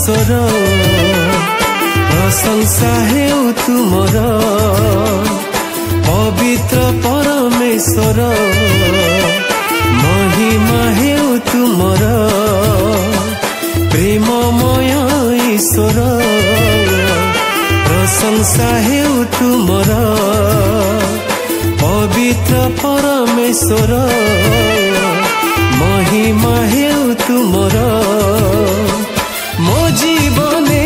ईश्वर प्रशंसा हेउ तुमर पवित्र परमेश्वर महिमा हेउ तुमर प्रेममय ईश्वर प्रशंसा हेउ तुमर पवित्र परमेश्वर महिमा हेउ तुमर मो जीवने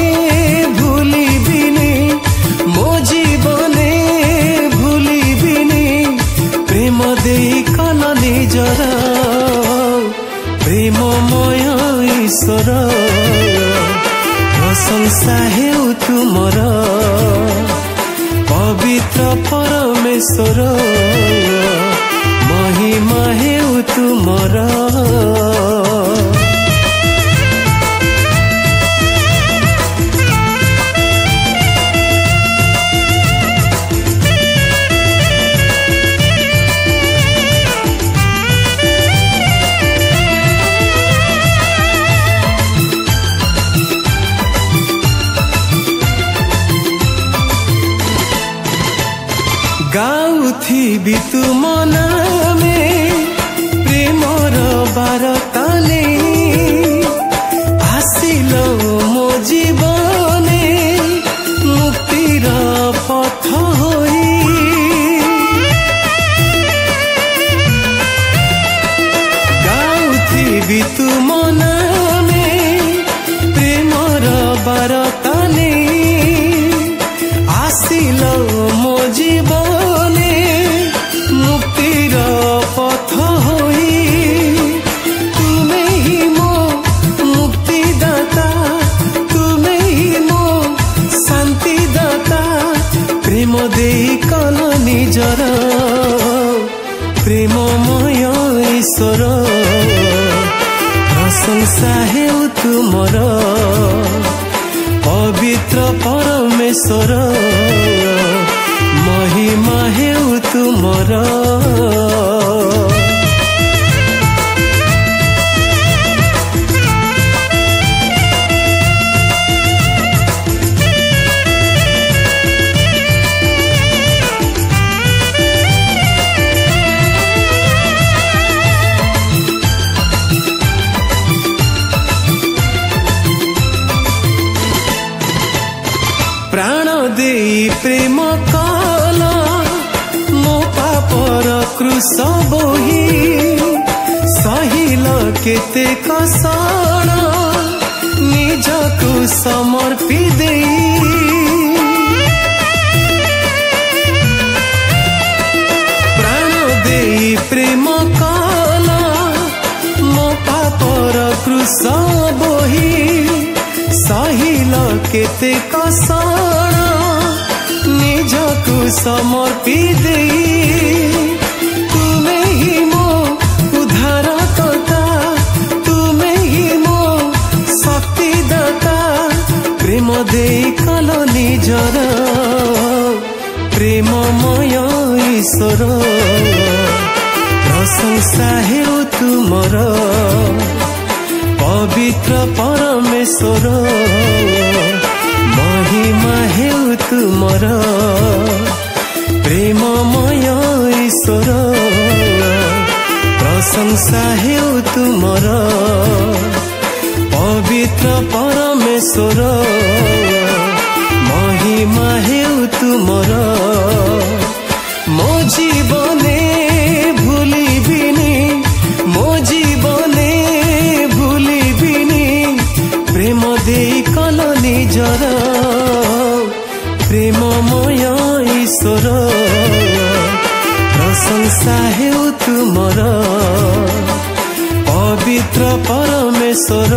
भूलिबिनी मो जीवने भूलिबिनी प्रेम देई कल निजर प्रेममय ईश्वर प्रशंसा हेउ तुमर पवित्र परमेश्वर महिमा हेउ तुमर गाउथिबि तुम नामे प्रेमर बारताले आसिल मो जीवने मुक्तिर पथ होई गाउथिबि तुम नामे प्रेमर बारताले आसिल मो जीवन पथ होई तुम्हें ही मो मुक्तिदाता तुम्हें ही मो शांतिदाता प्रेम देई कल निजर प्रेममय ईश्वर प्रशंसा हेउ तुमर पवित्र परमेश्वर महिमा हेउ तुमर प्राण देई प्रेम कल मो पापर क्रूस बोही सहिल केते कषण निजकु समर्पी देई प्राण देई प्रेम कल मो पापर क्रूस बोही सहिल केते कषण निजकु समर्पी देई तुम्हें ही मो उद्धारकर्ता तुम्हें ही मो शक्तिदाता प्रेम देई कल निजर प्रेममय ईश्वर प्रशंसा हेउ तुमर पवित्र परमेश्वर महिमा हेउ तुमर प्रेममय ईश्वर प्रशंसा हेउ तुमर पवित्र परमेश्वर महिमा हेउ तुमर मो जीवने भूलिबिनी मो जीवने भूलिबिनी प्रेम देई कल निजर प्रेममय ईश्वर प्रशंसा हेउ तुमर पवित्र परमेश्वर